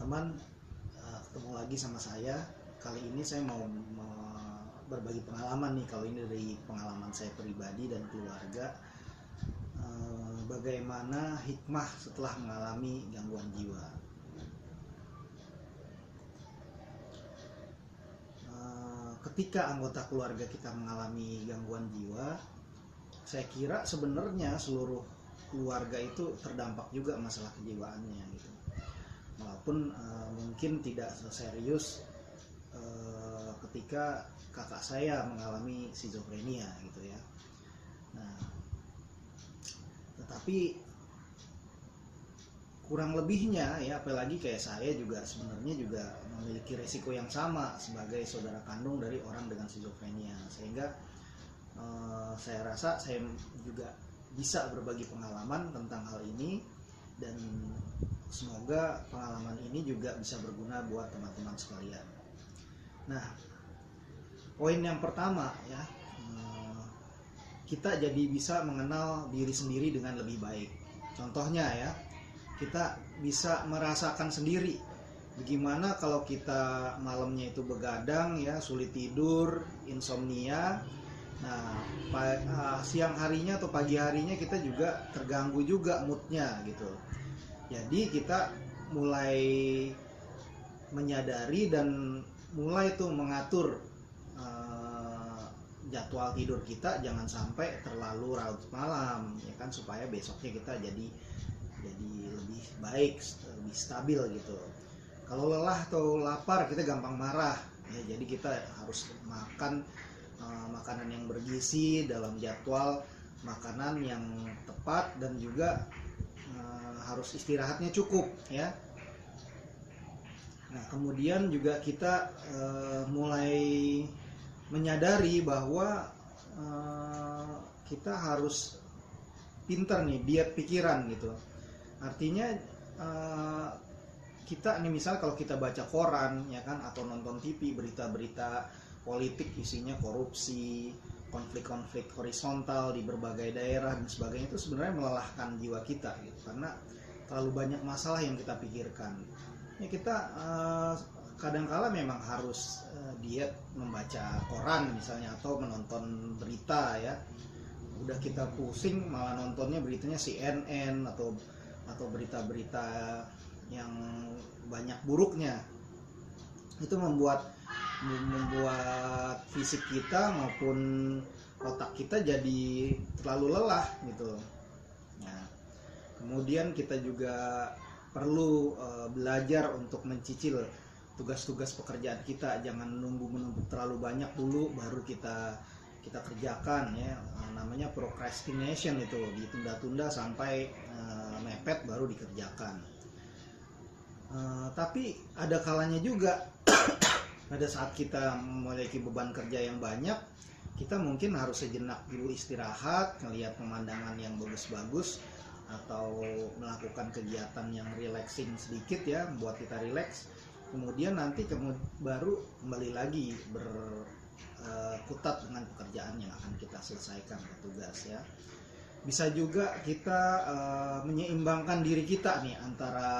teman-teman, ketemu lagi sama saya. Kali ini saya mau berbagi pengalaman nih. Kalau ini dari pengalaman saya pribadi dan keluarga, bagaimana hikmah setelah mengalami gangguan jiwa. Ketika anggota keluarga kita mengalami gangguan jiwa, saya kira sebenarnya seluruh keluarga itu terdampak juga masalah kejiwaannya gitu. Walaupun mungkin tidak serius ketika kakak saya mengalami skizofrenia gitu ya. Nah, tetapi kurang lebihnya ya, apalagi kayak saya juga sebenarnya juga memiliki resiko yang sama sebagai saudara kandung dari orang dengan skizofrenia, sehingga saya rasa saya juga bisa berbagi pengalaman tentang hal ini, dan semoga pengalaman ini juga bisa berguna buat teman-teman sekalian. Nah, poin yang pertama ya, kita jadi bisa mengenal diri sendiri dengan lebih baik. Contohnya ya, kita bisa merasakan sendiri bagaimana kalau kita malamnya itu begadang ya, sulit tidur, insomnia. Nah, siang harinya atau pagi harinya kita juga terganggu juga moodnya gitu. Jadi kita mulai menyadari dan mulai tuh mengatur jadwal tidur kita, jangan sampai terlalu larut malam ya kan, supaya besoknya kita jadi lebih baik, lebih stabil gitu. Kalau lelah atau lapar kita gampang marah ya, jadi kita harus makan makanan yang bergizi dalam jadwal makanan yang tepat, dan juga harus istirahatnya cukup ya. Nah, kemudian juga kita mulai menyadari bahwa kita harus pintar nih diet pikiran gitu. Artinya kita nih, misal kalau kita baca koran ya kan, atau nonton TV, berita-berita politik isinya korupsi, konflik-konflik horizontal di berbagai daerah dan sebagainya, itu sebenarnya melelahkan jiwa kita gitu, karena terlalu banyak masalah yang kita pikirkan. Ya kita kadang-kala memang harus diet membaca koran misalnya, atau menonton berita ya. Udah kita pusing malah nontonnya beritanya CNN atau berita-berita yang banyak buruknya. Itu membuat fisik kita maupun otak kita jadi terlalu lelah gitu. Nah, kemudian kita juga perlu belajar untuk mencicil tugas-tugas pekerjaan kita. Jangan menumpuk terlalu banyak dulu baru kita kerjakan ya. Namanya procrastination, itu ditunda-tunda sampai mepet baru dikerjakan. Tapi ada kalanya juga pada saat kita memiliki beban kerja yang banyak, kita mungkin harus sejenak dulu istirahat, melihat pemandangan yang bagus-bagus, atau melakukan kegiatan yang relaxing sedikit ya, buat kita relax. Kemudian nanti baru kembali lagi berkutat dengan pekerjaan yang akan kita selesaikan, tugas ya. Bisa juga kita menyeimbangkan diri kita nih antara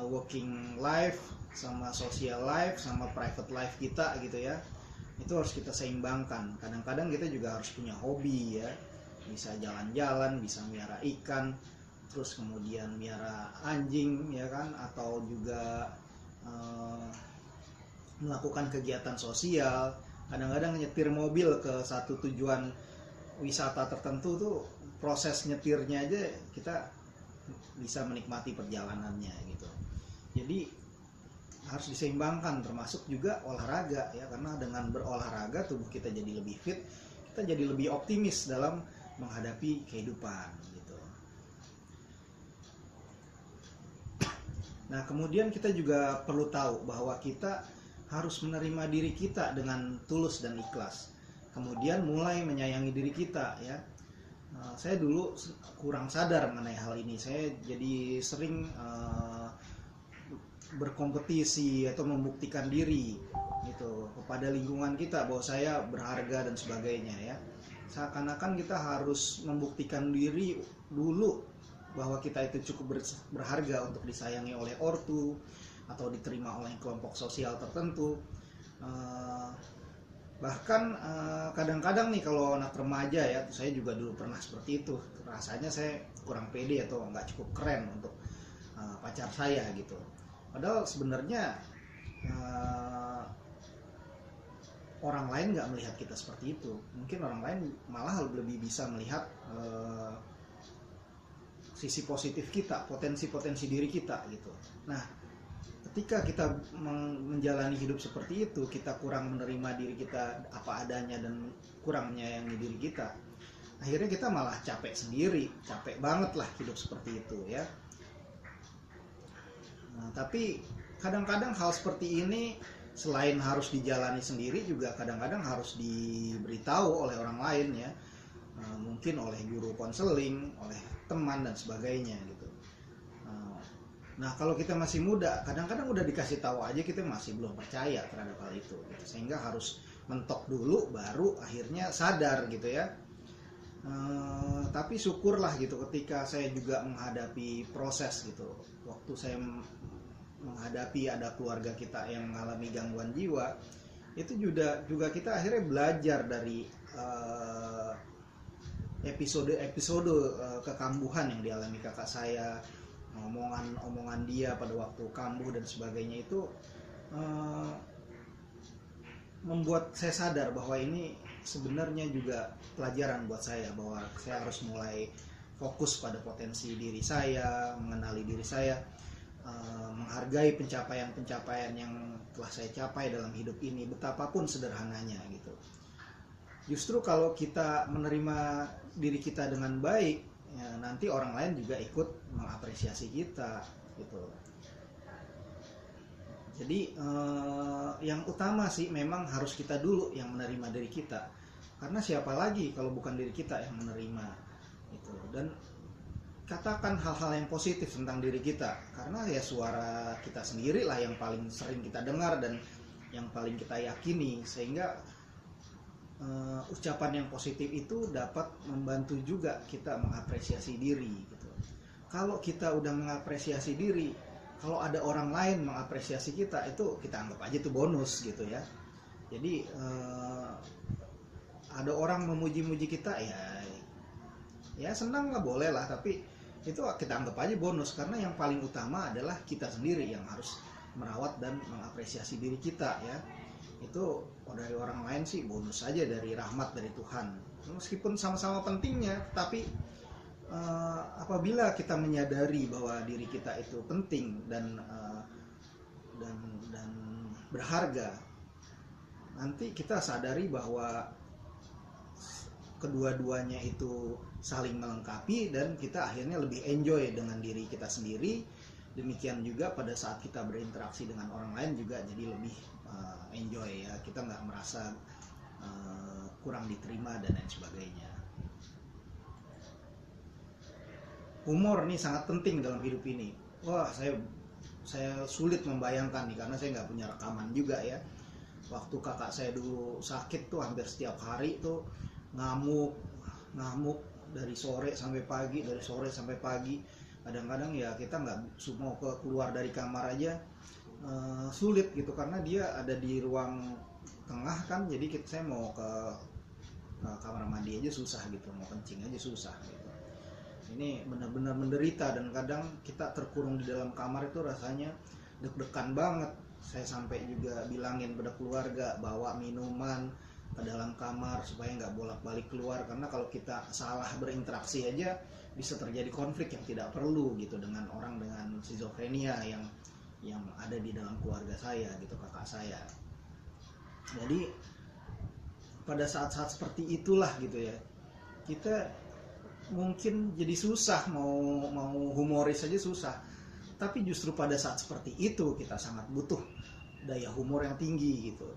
working life sama social life sama private life kita gitu ya. Itu harus kita seimbangkan. Kadang-kadang kita juga harus punya hobi ya, bisa jalan-jalan, bisa miara ikan, terus kemudian miara anjing ya kan, atau juga melakukan kegiatan sosial. Kadang-kadang nyetir mobil ke satu tujuan wisata tertentu tuh, proses nyetirnya aja kita bisa menikmati perjalanannya gitu. Jadi harus diseimbangkan, termasuk juga olahraga ya, karena dengan berolahraga tubuh kita jadi lebih fit, kita jadi lebih optimis dalam menghadapi kehidupan gitu. Nah, kemudian kita juga perlu tahu bahwa kita harus menerima diri kita dengan tulus dan ikhlas. Kemudian mulai menyayangi diri kita ya. Saya dulu kurang sadar mengenai hal ini. Saya jadi sering berkompetisi atau membuktikan diri gitu kepada lingkungan kita bahwa saya berharga dan sebagainya ya. Seakan-akan kita harus membuktikan diri dulu bahwa kita itu cukup berharga untuk disayangi oleh ortu atau diterima oleh kelompok sosial tertentu. Bahkan kadang-kadang nih kalau anak remaja ya, saya juga dulu pernah seperti itu, rasanya saya kurang pede atau nggak cukup keren untuk pacar saya gitu. Padahal sebenarnya orang lain nggak melihat kita seperti itu. Mungkin orang lain malah lebih bisa melihat sisi positif kita, potensi-potensi diri kita gitu. Nah, ketika kita menjalani hidup seperti itu, kita kurang menerima diri kita apa adanya dan kurang menyayangi diri kita, akhirnya kita malah capek sendiri, capek banget lah hidup seperti itu ya. Nah, tapi kadang-kadang hal seperti ini selain harus dijalani sendiri, juga kadang-kadang harus diberitahu oleh orang lain ya, mungkin oleh guru konseling, oleh teman dan sebagainya gitu. Nah, kalau kita masih muda, kadang-kadang udah dikasih tahu aja kita masih belum percaya terhadap hal itu gitu. Sehingga harus mentok dulu baru akhirnya sadar gitu ya. Tapi syukurlah gitu ketika saya juga menghadapi proses gitu. Waktu saya menghadapi ada keluarga kita yang mengalami gangguan jiwa, itu juga kita akhirnya belajar dari episode kekambuhan yang dialami kakak saya, omongan dia pada waktu kambuh dan sebagainya, itu membuat saya sadar bahwa ini sebenarnya juga pelajaran buat saya, bahwa saya harus mulai fokus pada potensi diri saya, mengenali diri saya, menghargai pencapaian-pencapaian yang telah saya capai dalam hidup ini, betapapun sederhananya gitu. Justru kalau kita menerima diri kita dengan baik, ya, nanti orang lain juga ikut mengapresiasi kita gitu. Jadi yang utama sih memang harus kita dulu yang menerima diri kita, karena siapa lagi kalau bukan diri kita yang menerima itu. Dan katakan hal-hal yang positif tentang diri kita, karena ya suara kita sendiri lah yang paling sering kita dengar dan yang paling kita yakini, sehingga ucapan yang positif itu dapat membantu juga kita mengapresiasi diri gitu. Kalau kita udah mengapresiasi diri, kalau ada orang lain mengapresiasi kita, itu kita anggap aja itu bonus gitu ya. Jadi ada orang memuji-muji kita, ya senang lah, boleh lah, tapi itu kita anggap aja bonus, karena yang paling utama adalah kita sendiri yang harus merawat dan mengapresiasi diri kita ya. Itu dari orang lain sih bonus saja, dari rahmat dari Tuhan, meskipun sama-sama pentingnya. Tapi apabila kita menyadari bahwa diri kita itu penting dan berharga, nanti kita sadari bahwa kedua-duanya itu saling melengkapi dan kita akhirnya lebih enjoy dengan diri kita sendiri. Demikian juga pada saat kita berinteraksi dengan orang lain juga jadi lebih enjoy ya, kita nggak merasa kurang diterima dan lain sebagainya. Humor nih sangat penting dalam hidup ini. Wah, saya sulit membayangkan nih, karena saya nggak punya rekaman juga ya. Waktu kakak saya dulu sakit tuh hampir setiap hari tuh ngamuk dari sore sampai pagi, kadang-kadang ya kita nggak mau keluar dari kamar aja sulit gitu, karena dia ada di ruang tengah kan, jadi saya mau ke kamar mandi aja susah gitu, mau kencing aja susah gitu. Ini benar-benar menderita, dan kadang kita terkurung di dalam kamar itu rasanya deg-degan banget. Saya sampai juga bilangin pada keluarga bawa minuman ke dalam kamar supaya nggak bolak-balik keluar, karena kalau kita salah berinteraksi aja bisa terjadi konflik yang tidak perlu gitu dengan orang dengan skizofrenia yang ada di dalam keluarga saya gitu, kakak saya. Jadi pada saat-saat seperti itulah gitu ya, kita mungkin jadi susah mau humoris aja susah. Tapi justru pada saat seperti itu kita sangat butuh daya humor yang tinggi gitu.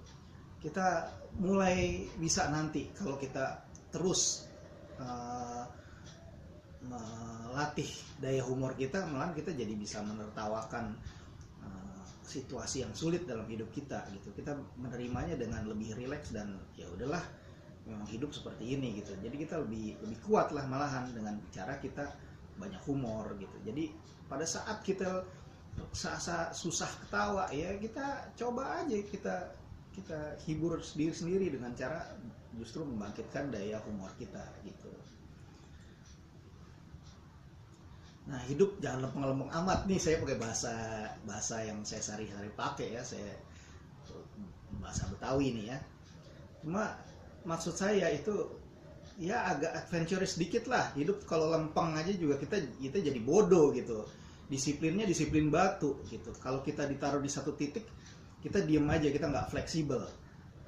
Kita mulai bisa nanti kalau kita terus melatih daya humor kita, malahan kita jadi bisa menertawakan situasi yang sulit dalam hidup kita gitu. Kita menerimanya dengan lebih rileks dan ya udahlah, memang hidup seperti ini gitu. Jadi kita lebih kuat lah malahan dengan cara kita banyak humor gitu. Jadi pada saat kita susah ketawa ya, kita coba aja kita hibur diri sendiri dengan cara justru membangkitkan daya humor kita gitu. Nah, hidup jangan lempeng-lempeng amat nih, saya pakai bahasa yang saya sehari-hari pakai ya, saya bahasa Betawi nih ya. Cuma maksud saya itu ya agak adventurous dikit lah. Hidup kalau lempeng aja juga kita jadi bodoh gitu. Disiplinnya disiplin batu gitu. Kalau kita ditaruh di satu titik, kita diem aja, kita nggak fleksibel.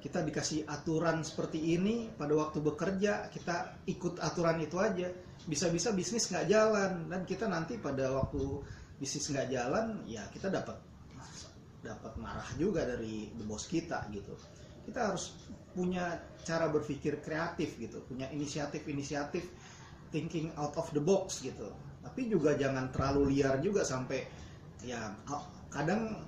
Kita dikasih aturan seperti ini pada waktu bekerja, kita ikut aturan itu aja. Bisa-bisa bisnis nggak jalan, dan kita nanti pada waktu bisnis nggak jalan, ya kita dapat marah juga dari bos kita gitu. Kita harus punya cara berpikir kreatif gitu, punya inisiatif, thinking out of the box gitu. Tapi juga jangan terlalu liar juga sampai ya kadang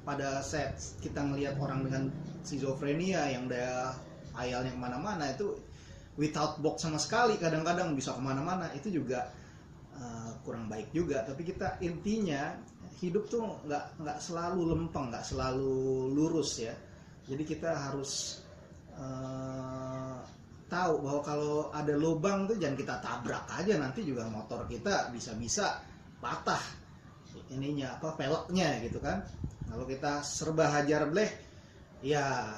pada saat kita ngelihat orang dengan schizophrenia yang daya hayalnya kemana-mana itu without box sama sekali, kadang-kadang bisa kemana-mana, itu juga kurang baik juga. Tapi kita intinya hidup tuh nggak selalu lempeng, nggak selalu lurus ya. Jadi kita harus tahu bahwa kalau ada lubang tuh jangan kita tabrak aja, nanti juga motor kita bisa patah ininya peleknya gitu kan. Kalau kita serba hajar bleh ya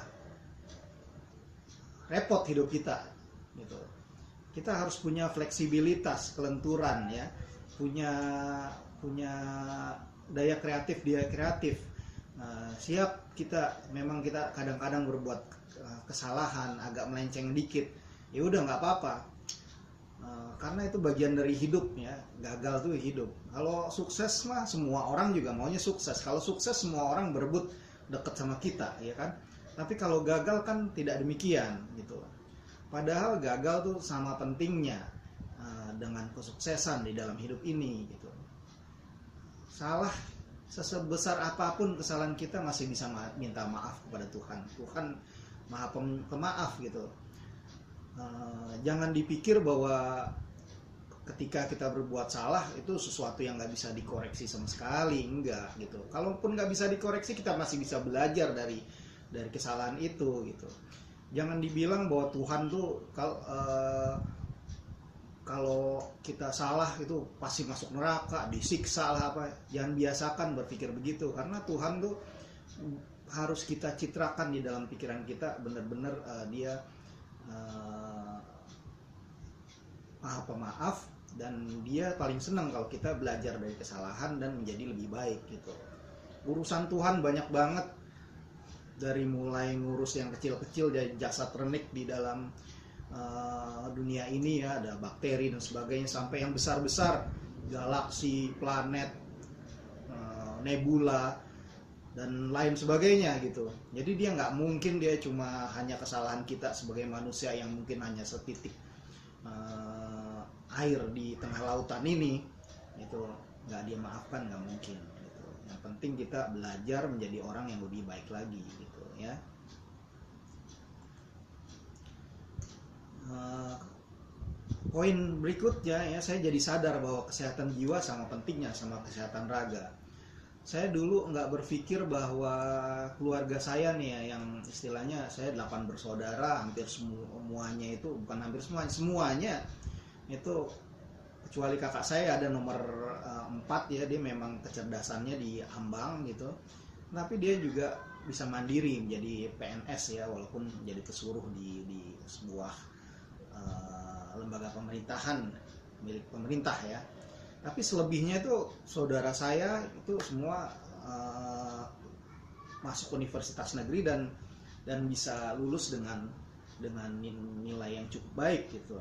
repot hidup kita gitu. Kita harus punya fleksibilitas, kelenturan ya, punya daya kreatif. Siap kita kadang-kadang berbuat kesalahan, agak melenceng dikit, ya udah nggak apa-apa, karena itu bagian dari hidup ya. Gagal tuh hidup. Kalau sukses mah semua orang juga maunya sukses. Kalau sukses semua orang berebut deket sama kita ya kan. Tapi kalau gagal kan tidak demikian gitu. Padahal gagal tuh sama pentingnya dengan kesuksesan di dalam hidup ini gitu. Salah sebesar apapun kesalahan kita masih bisa minta maaf kepada Tuhan. Tuhan Maha Pemaaf gitu. Jangan dipikir bahwa ketika kita berbuat salah itu sesuatu yang nggak bisa dikoreksi sama sekali, enggak gitu. Kalaupun nggak bisa dikoreksi, kita masih bisa belajar dari kesalahan itu gitu. Jangan dibilang bahwa Tuhan tuh kalau kita salah itu pasti masuk neraka, disiksa lah apa. Jangan biasakan berpikir begitu, karena Tuhan tuh harus kita citrakan di dalam pikiran kita benar-benar dia Maha Pemaaf, dan dia paling senang kalau kita belajar dari kesalahan dan menjadi lebih baik gitu. Urusan Tuhan banyak banget, dari mulai ngurus yang kecil-kecil dari jasad renik di dalam dunia ini ya, ada bakteri dan sebagainya, sampai yang besar-besar, galaksi, planet, nebula dan lain sebagainya gitu. Jadi dia nggak mungkin dia cuma hanya kesalahan kita sebagai manusia yang mungkin hanya setitik air di tengah lautan ini itu nggak dia maafkan, nggak mungkin gitu. Yang penting kita belajar menjadi orang yang lebih baik lagi gitu ya. Poin berikutnya ya, saya jadi sadar bahwa kesehatan jiwa sama pentingnya sama kesehatan raga. Saya dulu nggak berpikir bahwa keluarga saya nih ya, yang istilahnya saya 8 bersaudara, hampir semuanya itu, bukan hampir semuanya itu, kecuali kakak saya ada nomor 4 ya, dia memang kecerdasannya diambang gitu, tapi dia juga bisa mandiri menjadi PNS ya, walaupun jadi pesuruh di sebuah lembaga pemerintahan milik pemerintah ya. Tapi selebihnya itu saudara saya itu semua masuk universitas negeri dan bisa lulus dengan nilai yang cukup baik gitu.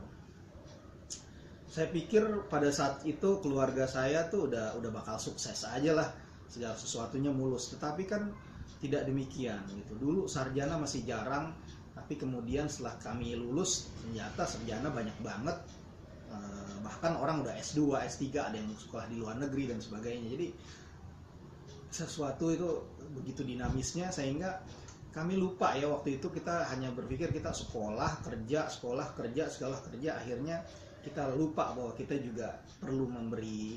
Saya pikir pada saat itu keluarga saya tuh udah bakal sukses aja lah, segala sesuatunya mulus. Tetapi kan tidak demikian gitu. Dulu sarjana masih jarang, tapi kemudian setelah kami lulus ternyata sarjana banyak banget. Bahkan orang udah S2, S3, ada yang sekolah di luar negeri dan sebagainya. Jadi sesuatu itu begitu dinamisnya sehingga kami lupa ya, waktu itu kita hanya berpikir kita sekolah kerja, akhirnya kita lupa bahwa kita juga perlu memberi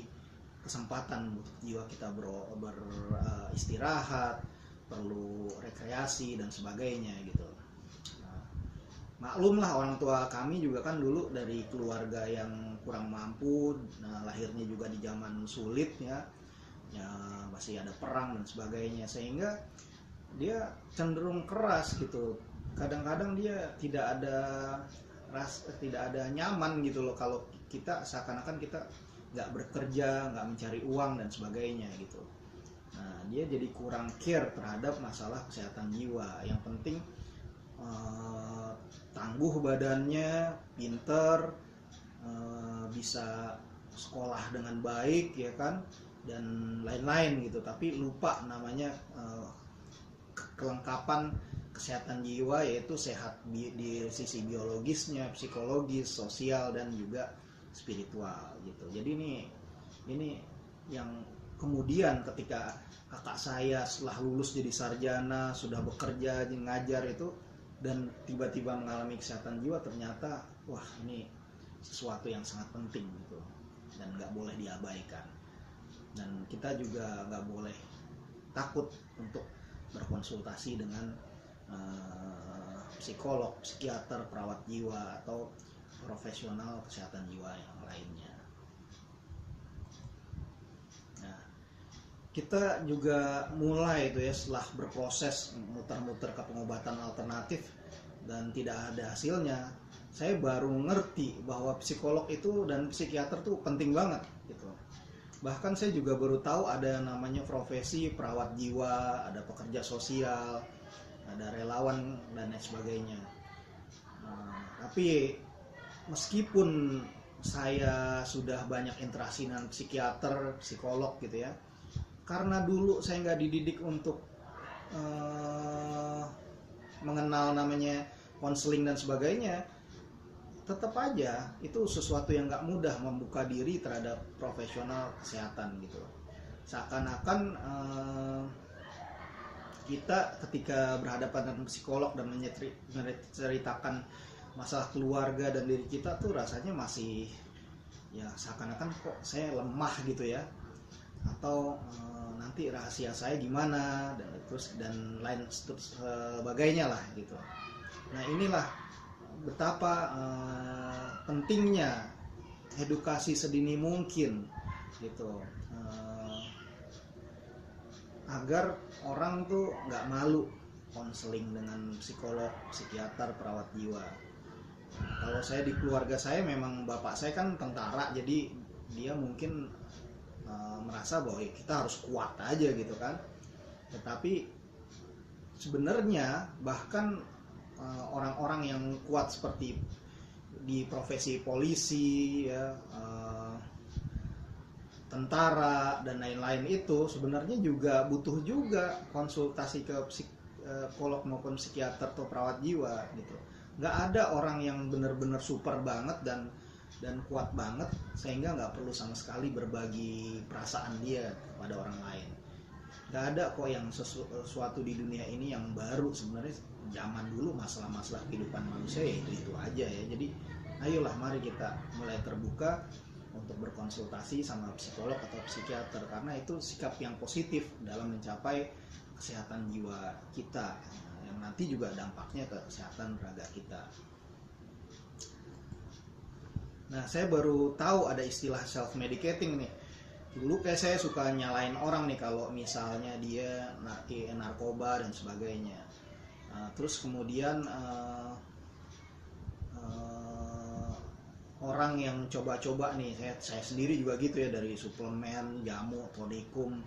kesempatan untuk jiwa kita beristirahat, perlu rekreasi dan sebagainya gitu. Nah, maklumlah orang tua kami juga kan dulu dari keluarga yang kurang mampu, nah, lahirnya juga di zaman sulit ya, masih ada perang dan sebagainya, sehingga dia cenderung keras gitu. Kadang-kadang dia tidak ada nyaman gitu loh kalau kita seakan-akan kita nggak bekerja, nggak mencari uang dan sebagainya gitu. Nah, dia jadi kurang care terhadap masalah kesehatan jiwa. Yang penting tangguh badannya, pinter, bisa sekolah dengan baik ya kan, dan lain-lain gitu. Tapi lupa namanya kelengkapan kesehatan jiwa, yaitu sehat di sisi biologisnya, psikologis, sosial, dan juga spiritual gitu. Jadi ini yang kemudian ketika kakak saya setelah lulus jadi sarjana, sudah bekerja, ngajar itu, dan tiba-tiba mengalami kesehatan jiwa, ternyata wah ini sesuatu yang sangat penting gitu, dan nggak boleh diabaikan. Dan kita juga nggak boleh takut untuk berkonsultasi dengan psikolog, psikiater, perawat jiwa, atau profesional kesehatan jiwa yang lainnya. Nah, kita juga mulai itu ya, setelah berproses muter-muter ke pengobatan alternatif dan tidak ada hasilnya, saya baru ngerti bahwa psikolog itu dan psikiater tuh penting banget gitu. Bahkan saya juga baru tahu ada namanya profesi perawat jiwa, ada pekerja sosial, ada relawan dan lain sebagainya. Tapi meskipun saya sudah banyak interaksi dengan psikiater, psikolog gitu ya, karena dulu saya nggak dididik untuk mengenal namanya konseling dan sebagainya, tetap aja itu sesuatu yang nggak mudah membuka diri terhadap profesional kesehatan gitu. Seakan-akan kita ketika berhadapan dengan psikolog dan menceritakan masalah keluarga dan diri kita tuh rasanya masih ya seakan-akan kok saya lemah gitu ya, atau nanti rahasia saya gimana dan lain sebagainya lah gitu. Nah, inilah betapa pentingnya edukasi sedini mungkin gitu, agar orang tuh nggak malu konseling dengan psikolog, psikiater, perawat jiwa. Kalau saya di keluarga saya memang bapak saya kan tentara, jadi dia mungkin merasa bahwa kita harus kuat aja gitu kan. Tetapi sebenarnya bahkan orang-orang yang kuat seperti di profesi polisi ya, tentara dan lain-lain itu sebenarnya juga butuh juga konsultasi ke psikolog maupun psikiater atau perawat jiwa gitu. Nggak ada orang yang benar-benar super banget dan kuat banget sehingga nggak perlu sama sekali berbagi perasaan dia kepada orang lain. Nggak ada kok yang sesuatu di dunia ini yang baru. Sebenarnya zaman dulu masalah-masalah kehidupan manusia ya itu aja ya. Jadi ayolah mari kita mulai terbuka untuk berkonsultasi sama psikolog atau psikiater, karena itu sikap yang positif dalam mencapai kesehatan jiwa kita yang nanti juga dampaknya ke kesehatan raga kita. Nah, saya baru tahu ada istilah self medicating nih. Dulu kayak saya suka nyalain orang nih kalau misalnya dia narkoba dan sebagainya. Terus kemudian orang yang coba-coba nih, saya sendiri juga gitu ya, dari suplemen, jamu, tonikum,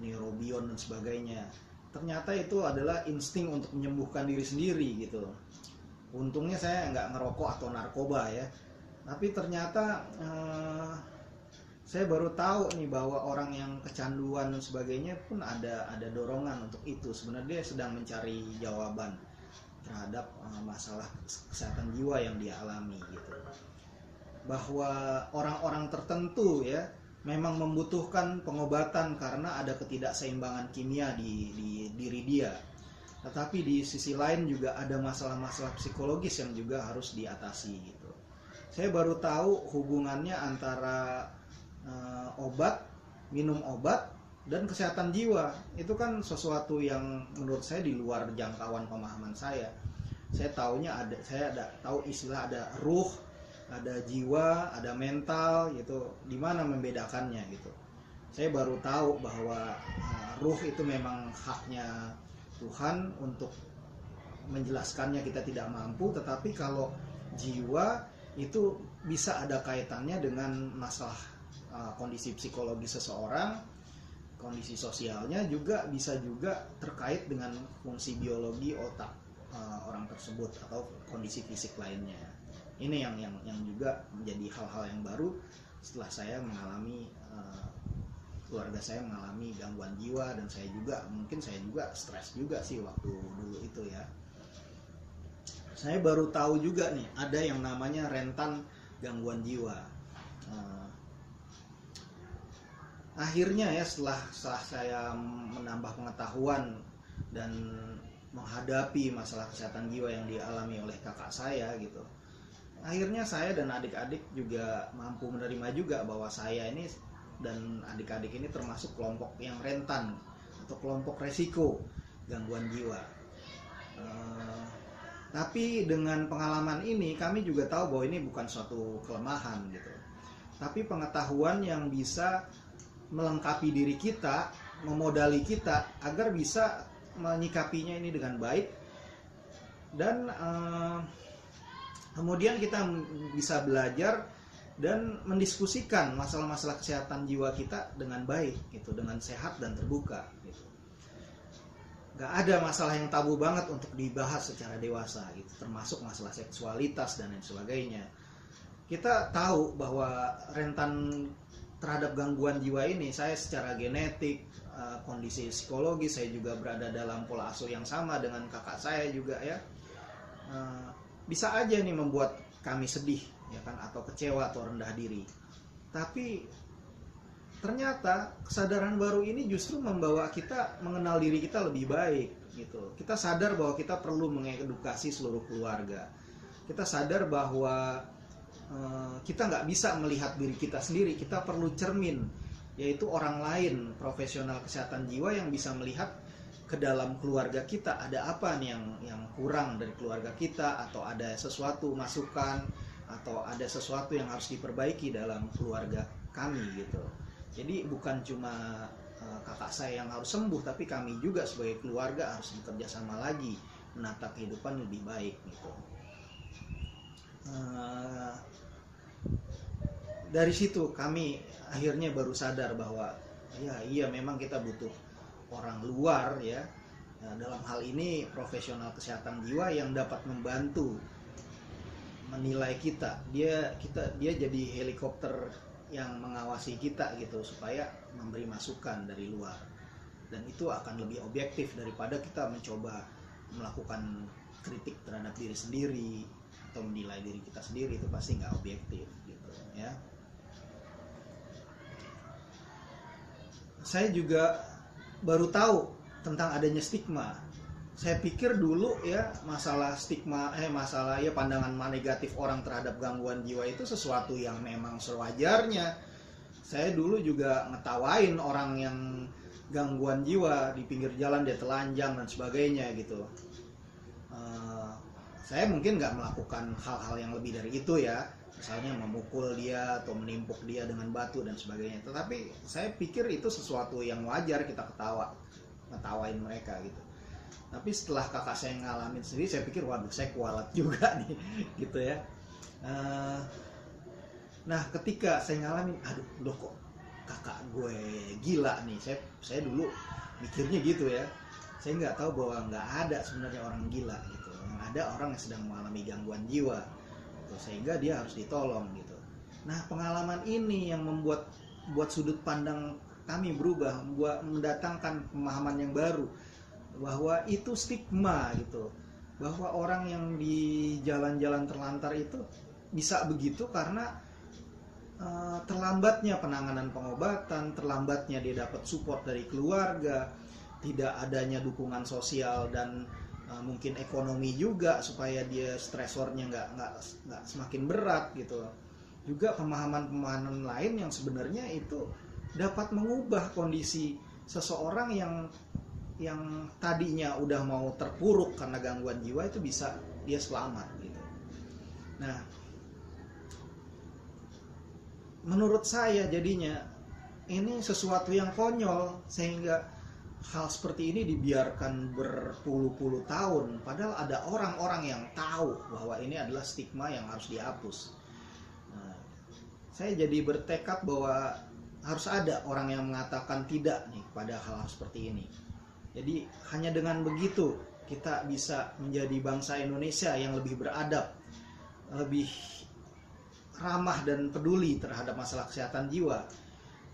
neurobion dan sebagainya. Ternyata itu adalah insting untuk menyembuhkan diri sendiri gitu. Untungnya saya nggak ngerokok atau narkoba ya. Tapi ternyata saya baru tahu nih bahwa orang yang kecanduan dan sebagainya pun ada dorongan untuk itu. Sebenarnya dia sedang mencari jawaban terhadap masalah kesehatan jiwa yang dia alami gitu. Bahwa orang-orang tertentu ya memang membutuhkan pengobatan karena ada ketidakseimbangan kimia di diri dia. Tetapi di sisi lain juga ada masalah-masalah psikologis yang juga harus diatasi gitu. Saya baru tahu hubungannya antara minum obat dan kesehatan jiwa. Itu kan sesuatu yang menurut saya di luar jangkauan pemahaman saya. Saya tahu istilah ada ruh, ada jiwa, ada mental gitu. Di mana membedakannya gitu. Saya baru tahu bahwa ruh itu memang haknya Tuhan untuk menjelaskannya, kita tidak mampu. Tetapi kalau jiwa itu bisa ada kaitannya dengan masalah kondisi psikologi seseorang, kondisi sosialnya, juga bisa juga terkait dengan fungsi biologi otak orang tersebut atau kondisi fisik lainnya. Ini yang juga menjadi hal-hal yang baru setelah saya mengalami keluarga saya mengalami gangguan jiwa, dan saya juga stres juga sih waktu dulu itu ya. Saya baru tahu juga nih ada yang namanya rentan gangguan jiwa. Akhirnya ya setelah saya menambah pengetahuan dan menghadapi masalah kesehatan jiwa yang dialami oleh kakak saya gitu, akhirnya saya dan adik-adik juga mampu menerima juga bahwa saya ini dan adik-adik ini termasuk kelompok yang rentan atau kelompok resiko gangguan jiwa. Tapi dengan pengalaman ini kami juga tahu bahwa ini bukan suatu kelemahan gitu, tapi pengetahuan yang bisa melengkapi diri kita, memodali kita agar bisa menyikapinya ini dengan baik, dan kemudian kita bisa belajar dan mendiskusikan masalah-masalah kesehatan jiwa kita dengan baik gitu, dengan sehat dan terbuka gitu. Gak ada masalah yang tabu banget untuk dibahas secara dewasa gitu, termasuk masalah seksualitas dan lain sebagainya. Kita tahu bahwa rentan terhadap gangguan jiwa ini, saya secara genetik, kondisi psikologi, saya juga berada dalam pola asuh yang sama dengan kakak saya juga ya, bisa aja nih membuat kami sedih ya kan, atau kecewa atau rendah diri. Tapi ternyata kesadaran baru ini justru membawa kita mengenal diri kita lebih baik gitu. Kita sadar bahwa kita perlu mengedukasi seluruh keluarga. Kita sadar bahwa kita nggak bisa melihat diri kita sendiri. Kita perlu cermin, yaitu orang lain, profesional kesehatan jiwa yang bisa melihat ke dalam keluarga kita, ada apa nih yang kurang dari keluarga kita, atau ada sesuatu masukan, atau ada sesuatu yang harus diperbaiki dalam keluarga kami gitu. Jadi bukan cuma kakak saya yang harus sembuh, tapi kami juga sebagai keluarga harus bekerja sama lagi menata kehidupan lebih baik gitu. Dari situ kami akhirnya baru sadar bahwa iya memang kita butuh orang luar ya, dalam hal ini profesional kesehatan jiwa yang dapat membantu menilai kita. Dia jadi helikopter yang mengawasi kita gitu, supaya memberi masukan dari luar, dan itu akan lebih objektif daripada kita mencoba melakukan kritik terhadap diri sendiri atau menilai diri kita sendiri. Itu pasti nggak objektif gitu ya. Saya juga baru tahu tentang adanya stigma. Saya pikir dulu ya masalah stigma, masalah ya pandangan negatif orang terhadap gangguan jiwa itu sesuatu yang memang sewajarnya. Saya dulu juga ngetawain orang yang gangguan jiwa di pinggir jalan, dia telanjang dan sebagainya gitu. Saya mungkin nggak melakukan hal-hal yang lebih dari itu ya, misalnya memukul dia atau menimpuk dia dengan batu dan sebagainya. Tetapi saya pikir itu sesuatu yang wajar, kita ngetawain mereka gitu. Tapi setelah kakak saya ngalamin sendiri, saya pikir waduh, saya kualat juga nih gitu ya. Nah ketika saya ngalamin, aduh loh kok kakak gue gila nih, saya dulu mikirnya gitu ya. Saya nggak tahu bahwa nggak ada sebenarnya orang gila gitu, yang ada orang yang sedang mengalami gangguan jiwa gitu, sehingga dia harus ditolong gitu. Nah pengalaman ini yang membuat sudut pandang kami berubah, mendatangkan pemahaman yang baru, bahwa itu stigma gitu, bahwa orang yang di jalan-jalan terlantar itu bisa begitu karena terlambatnya penanganan pengobatan, terlambatnya dia dapat support dari keluarga, tidak adanya dukungan sosial dan mungkin ekonomi juga supaya dia stresornya nggak semakin berat gitu. Juga pemahaman-pemahaman lain yang sebenarnya itu dapat mengubah kondisi seseorang yang tadinya udah mau terpuruk karena gangguan jiwa itu bisa dia selamat gitu. Nah, menurut saya jadinya ini sesuatu yang konyol sehingga hal seperti ini dibiarkan berpuluh-puluh tahun, padahal ada orang-orang yang tahu bahwa ini adalah stigma yang harus dihapus. Nah, saya jadi bertekad bahwa harus ada orang yang mengatakan tidak nih pada hal-hal seperti ini. Jadi hanya dengan begitu kita bisa menjadi bangsa Indonesia yang lebih beradab, lebih ramah dan peduli terhadap masalah kesehatan jiwa.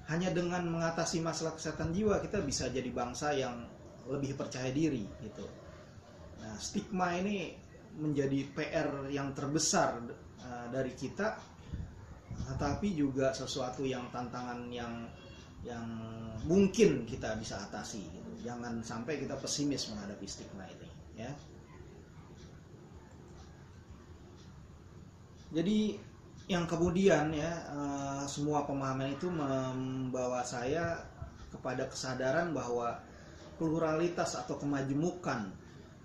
Hanya dengan mengatasi masalah kesehatan jiwa kita bisa jadi bangsa yang lebih percaya diri gitu. Nah, stigma ini menjadi PR yang terbesar dari kita, tetapi juga sesuatu yang tantangan yang mungkin kita bisa atasi gitu. Jangan sampai kita pesimis menghadapi stigma ini ya. Jadi yang kemudian ya, semua pemahaman itu membawa saya kepada kesadaran bahwa pluralitas atau kemajemukan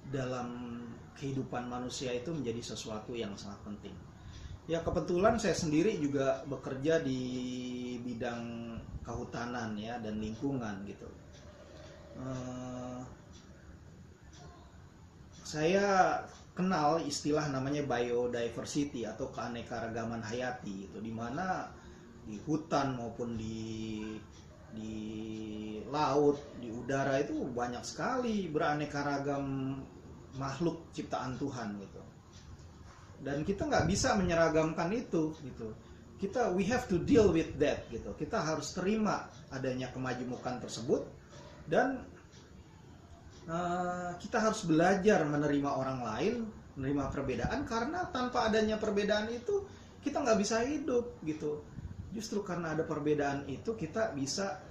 dalam kehidupan manusia itu menjadi sesuatu yang sangat penting. Ya, kebetulan saya sendiri juga bekerja di bidang kehutanan ya dan lingkungan gitu. Saya kenal istilah namanya biodiversity atau keanekaragaman hayati itu, di mana di hutan maupun di laut, di udara itu banyak sekali beraneka ragam makhluk ciptaan Tuhan gitu. Dan kita nggak bisa menyeragamkan itu gitu. We have to deal with that gitu. Kita harus terima adanya kemajemukan tersebut dan kita harus belajar menerima orang lain, menerima perbedaan, karena tanpa adanya perbedaan itu kita nggak bisa hidup gitu. Justru karena ada perbedaan itu kita bisa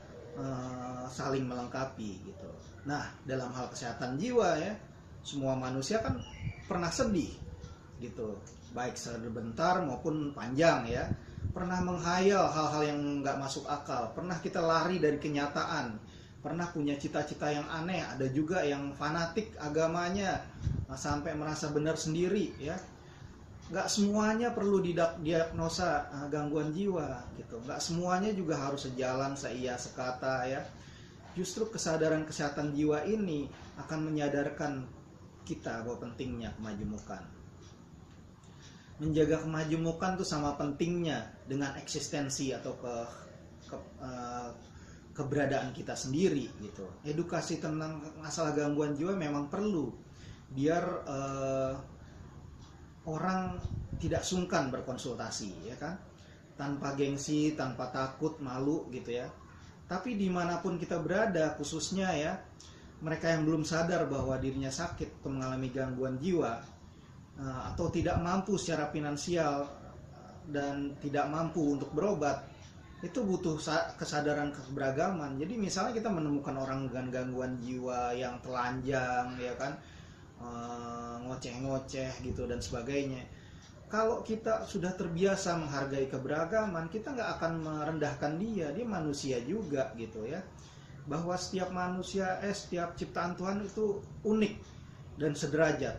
saling melengkapi gitu. Nah, dalam hal kesehatan jiwa ya, semua manusia kan pernah sedih gitu, baik sebentar maupun panjang ya. Pernah menghayal hal-hal yang nggak masuk akal, pernah kita lari dari kenyataan, pernah punya cita-cita yang aneh, ada juga yang fanatik agamanya sampai merasa benar sendiri ya. Nggak semuanya perlu didiagnosa gangguan jiwa gitu, nggak semuanya juga harus sejalan seia sekata ya. Justru kesadaran kesehatan jiwa ini akan menyadarkan kita bahwa pentingnya kemajemukan. Menjaga kemajemukan itu sama pentingnya dengan eksistensi atau keberadaan kita sendiri gitu. Edukasi tentang masalah gangguan jiwa memang perlu biar orang tidak sungkan berkonsultasi ya kan, tanpa gengsi, tanpa takut, malu gitu ya. Tapi dimanapun kita berada, khususnya ya mereka yang belum sadar bahwa dirinya sakit atau mengalami gangguan jiwa, atau tidak mampu secara finansial dan tidak mampu untuk berobat, itu butuh kesadaran keberagaman. Jadi misalnya kita menemukan orang dengan gangguan jiwa yang telanjang ya kan, ngoceh-ngoceh gitu dan sebagainya, kalau kita sudah terbiasa menghargai keberagaman, kita nggak akan merendahkan dia manusia juga gitu ya. Bahwa setiap manusia, setiap ciptaan Tuhan itu unik dan sederajat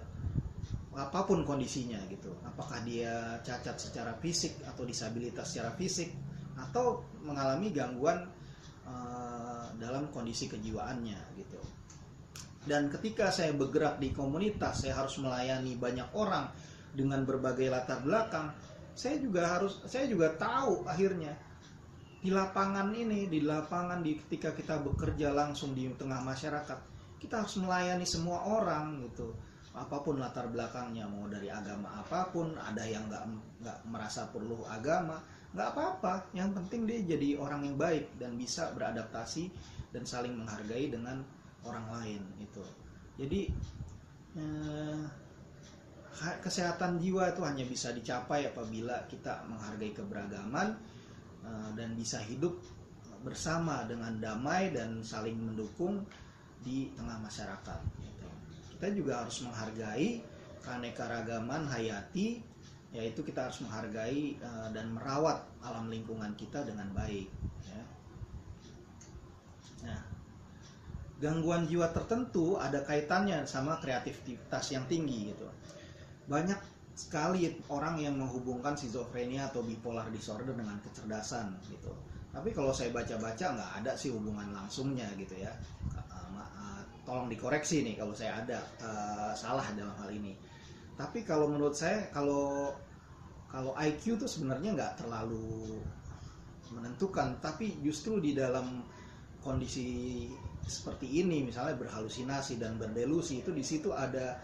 apapun kondisinya gitu. Apakah dia cacat secara fisik atau disabilitas secara fisik atau mengalami gangguan dalam kondisi kejiwaannya gitu. Dan ketika saya bergerak di komunitas, saya harus melayani banyak orang dengan berbagai latar belakang. Saya juga tahu akhirnya di lapangan ketika kita bekerja langsung di tengah masyarakat, kita harus melayani semua orang gitu, apapun latar belakangnya, mau dari agama apapun. Ada yang nggak merasa perlu agama, nggak apa-apa, yang penting dia jadi orang yang baik dan bisa beradaptasi dan saling menghargai dengan orang lain itu. Jadi kesehatan jiwa itu hanya bisa dicapai apabila kita menghargai keberagaman dan bisa hidup bersama dengan damai dan saling mendukung di tengah masyarakat gitu. kita juga harus menghargai keanekaragaman hayati, yaitu kita harus menghargai dan merawat alam lingkungan kita dengan baik ya. Nah, gangguan jiwa tertentu ada kaitannya sama kreativitas yang tinggi gitu. Banyak sekali orang yang menghubungkan skizofrenia atau bipolar disorder dengan kecerdasan gitu. Tapi kalau saya baca-baca nggak ada sih hubungan langsungnya gitu ya. Tolong dikoreksi nih kalau saya ada salah dalam hal ini. Tapi kalau menurut saya kalau IQ tuh sebenarnya nggak terlalu menentukan, tapi justru di dalam kondisi seperti ini, misalnya berhalusinasi dan berdelusi, itu di situ ada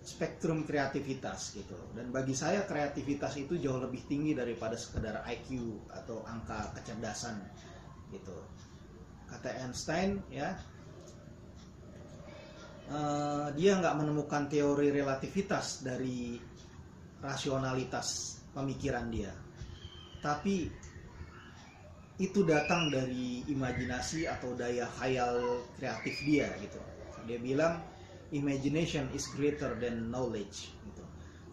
spektrum kreativitas gitu. Dan bagi saya kreativitas itu jauh lebih tinggi daripada sekedar IQ atau angka kecerdasan gitu. Kata Einstein ya, dia nggak menemukan teori relativitas dari rasionalitas pemikiran dia, tapi itu datang dari imajinasi atau daya khayal kreatif dia gitu. Dia bilang imagination is greater than knowledge gitu.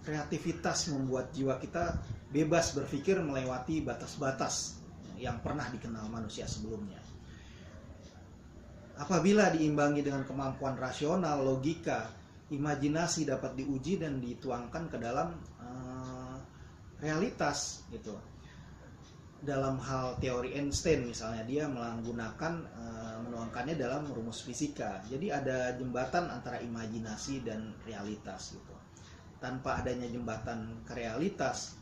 Kreativitas membuat jiwa kita bebas berpikir melewati batas-batas yang pernah dikenal manusia sebelumnya. Apabila diimbangi dengan kemampuan rasional, logika, imajinasi dapat diuji dan dituangkan ke dalam realitas gitu. Dalam hal teori Einstein misalnya, dia menggunakan menuangkannya dalam rumus fisika. Jadi ada jembatan antara imajinasi dan realitas gitu. Tanpa adanya jembatan ke realitas,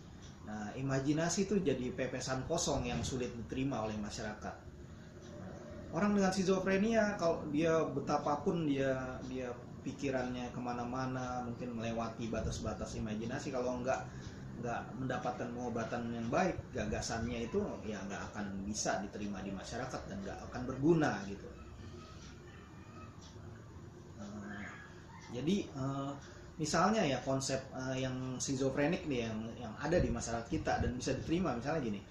imajinasi itu jadi pepesan kosong yang sulit diterima oleh masyarakat. Orang dengan skizofrenia, kalau dia betapapun dia pikirannya kemana-mana, mungkin melewati batas-batas imajinasi, kalau nggak mendapatkan pengobatan yang baik, gagasannya itu ya nggak akan bisa diterima di masyarakat dan nggak akan berguna gitu. Jadi misalnya ya konsep yang skizofrenik nih yang ada di masyarakat kita dan bisa diterima, misalnya gini,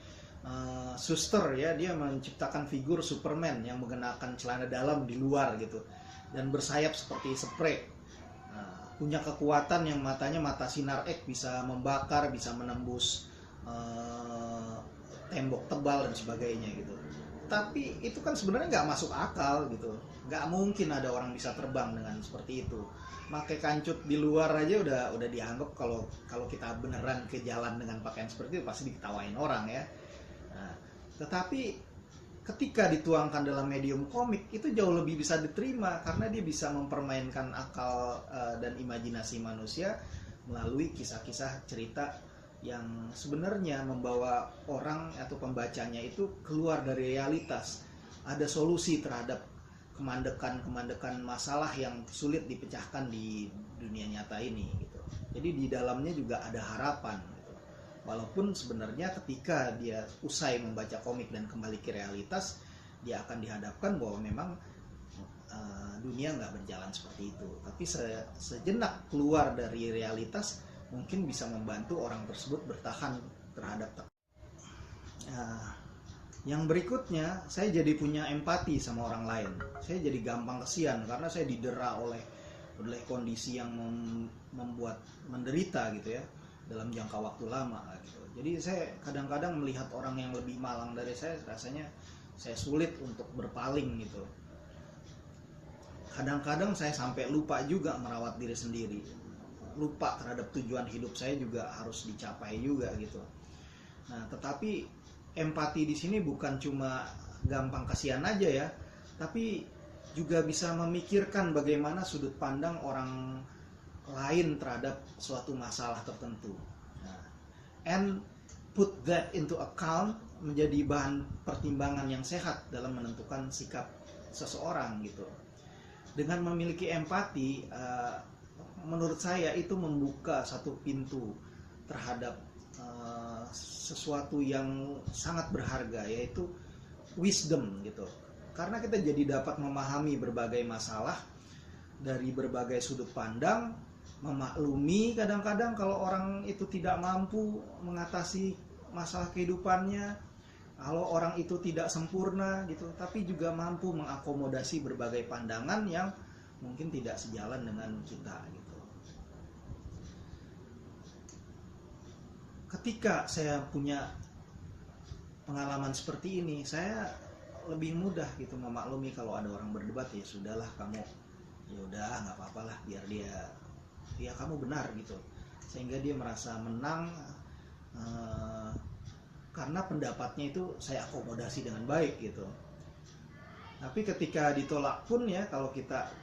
Suster ya, dia menciptakan figur Superman yang mengenakan celana dalam di luar gitu dan bersayap seperti spray. Punya kekuatan yang matanya mata sinar X, bisa membakar, bisa menembus tembok tebal dan sebagainya gitu. Tapi itu kan sebenarnya nggak masuk akal gitu. Nggak mungkin ada orang bisa terbang dengan seperti itu. Pakai kancut di luar aja udah dianggap kalau kita beneran ke jalan dengan pakaian seperti itu pasti diketawain orang ya. Nah, tetapi ketika dituangkan dalam medium komik itu jauh lebih bisa diterima karena dia bisa mempermainkan akal dan imajinasi manusia melalui kisah-kisah cerita yang sebenarnya membawa orang atau pembacanya itu keluar dari realitas. Ada solusi terhadap kemandekan masalah yang sulit dipecahkan di dunia nyata ini gitu. Jadi di dalamnya juga ada harapan. Walaupun sebenarnya ketika dia usai membaca komik dan kembali ke realitas, dia akan dihadapkan bahwa memang dunia nggak berjalan seperti itu. Tapi sejenak keluar dari realitas mungkin bisa membantu orang tersebut bertahan terhadap. Yang berikutnya, saya jadi punya empati sama orang lain. Saya jadi gampang kesian karena saya didera oleh kondisi yang membuat menderita gitu ya, dalam jangka waktu lama gitu. Jadi saya kadang-kadang melihat orang yang lebih malang dari saya, rasanya saya sulit untuk berpaling gitu. Kadang-kadang saya sampai lupa juga merawat diri sendiri. Lupa terhadap tujuan hidup saya juga harus dicapai juga gitu. Nah, tetapi empati di sini bukan cuma gampang kasihan aja ya, tapi juga bisa memikirkan bagaimana sudut pandang orang lain terhadap suatu masalah tertentu. Nah, and put that into account menjadi bahan pertimbangan yang sehat dalam menentukan sikap seseorang gitu. Dengan memiliki empati, menurut saya itu membuka satu pintu terhadap sesuatu yang sangat berharga, yaitu wisdom gitu. Karena kita jadi dapat memahami berbagai masalah dari berbagai sudut pandang, memaklumi kadang-kadang kalau orang itu tidak mampu mengatasi masalah kehidupannya, kalau orang itu tidak sempurna gitu, tapi juga mampu mengakomodasi berbagai pandangan yang mungkin tidak sejalan dengan kita gitu. Ketika saya punya pengalaman seperti ini, saya lebih mudah gitu memaklumi kalau ada orang berdebat, ya sudahlah kamu, ya udah nggak apa-apa lah, biar dia, ya kamu benar gitu, sehingga dia merasa menang karena pendapatnya itu saya akomodasi dengan baik gitu. Tapi ketika ditolak pun ya, kalau kita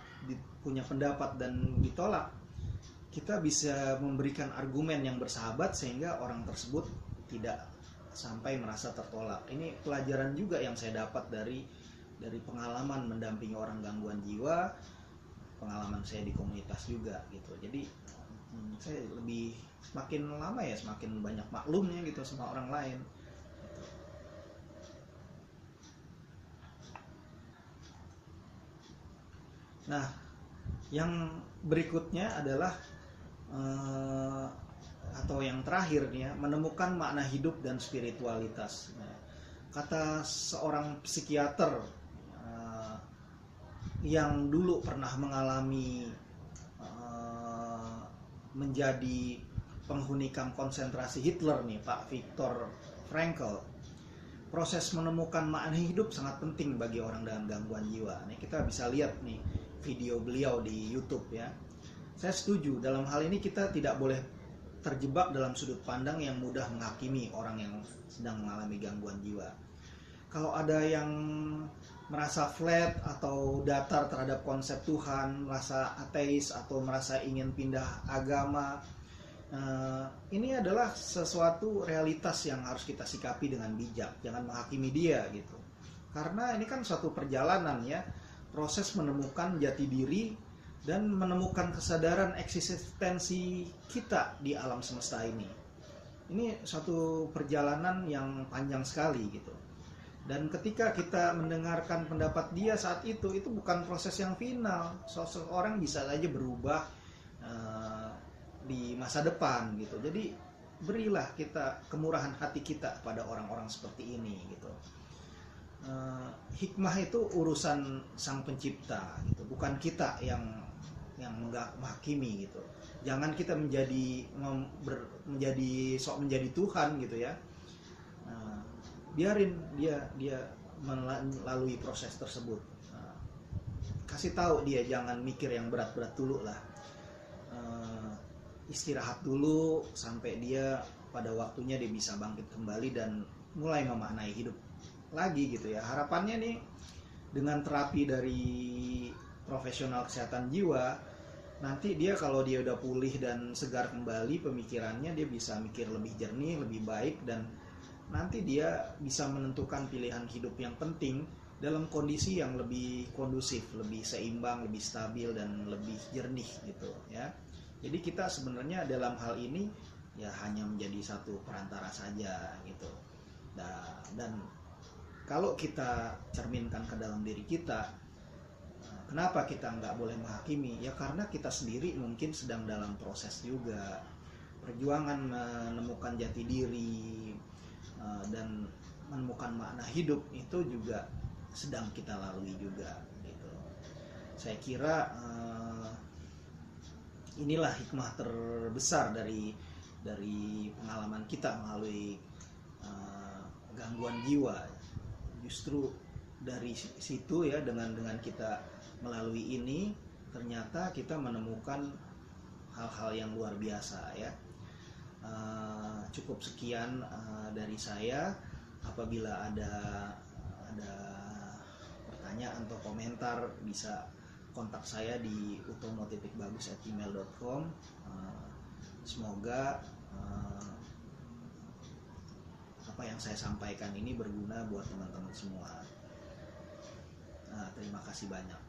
punya pendapat dan ditolak, kita bisa memberikan argumen yang bersahabat sehingga orang tersebut tidak sampai merasa tertolak. Ini pelajaran juga yang saya dapat dari pengalaman mendampingi orang gangguan jiwa, pengalaman saya di komunitas juga gitu. Jadi saya lebih, semakin lama ya semakin banyak maklumnya gitu sama orang lain. Nah, yang berikutnya adalah atau yang terakhir nih ya, menemukan makna hidup dan spiritualitas. Nah, kata seorang psikiater yang dulu pernah mengalami menjadi penghuni kamp konsentrasi Hitler nih, Pak Viktor Frankl, proses menemukan makna hidup sangat penting bagi orang dengan gangguan jiwa. Nih kita bisa lihat nih video beliau di YouTube ya. Saya setuju, dalam hal ini kita tidak boleh terjebak dalam sudut pandang yang mudah menghakimi orang yang sedang mengalami gangguan jiwa. Kalau ada yang merasa flat atau datar terhadap konsep Tuhan, merasa ateis atau merasa ingin pindah agama, ini adalah sesuatu realitas yang harus kita sikapi dengan bijak. Jangan menghakimi dia gitu. Karena ini kan suatu perjalanan ya, proses menemukan jati diri dan menemukan kesadaran eksistensi kita di alam semesta ini. Ini suatu perjalanan yang panjang sekali gitu. Dan ketika kita mendengarkan pendapat dia saat itu bukan proses yang final. Seseorang bisa saja berubah di masa depan gitu. Jadi berilah kita kemurahan hati kita pada orang-orang seperti ini gitu. Hikmah itu urusan Sang Pencipta gitu, bukan kita yang menghakimi gitu. Jangan kita menjadi Tuhan gitu ya. Biarin dia melalui proses tersebut. Kasih tahu dia jangan mikir yang berat-berat dulu lah. Istirahat dulu sampai dia pada waktunya dia bisa bangkit kembali dan mulai memaknai hidup lagi gitu ya. Harapannya nih dengan terapi dari profesional kesehatan jiwa, nanti dia kalau dia udah pulih dan segar kembali pemikirannya, dia bisa mikir lebih jernih, lebih baik, dan nanti dia bisa menentukan pilihan hidup yang penting dalam kondisi yang lebih kondusif, lebih seimbang, lebih stabil, dan lebih jernih gitu ya. Jadi kita sebenarnya dalam hal ini ya hanya menjadi satu perantara saja gitu. Dan kalau kita cerminkan ke dalam diri kita, kenapa kita nggak boleh menghakimi? Ya karena kita sendiri mungkin sedang dalam proses juga. Perjuangan menemukan jati diri dan menemukan makna hidup itu juga sedang kita lalui juga gitu. Saya kira inilah hikmah terbesar dari pengalaman kita melalui gangguan jiwa. Justru dari situ ya, dengan kita melalui ini ternyata kita menemukan hal-hal yang luar biasa ya. Cukup sekian dari saya. Apabila ada pertanyaan atau komentar bisa kontak saya di utomo.bagus@gmail.com. Semoga apa yang saya sampaikan ini berguna buat teman-teman semua. Terima kasih banyak.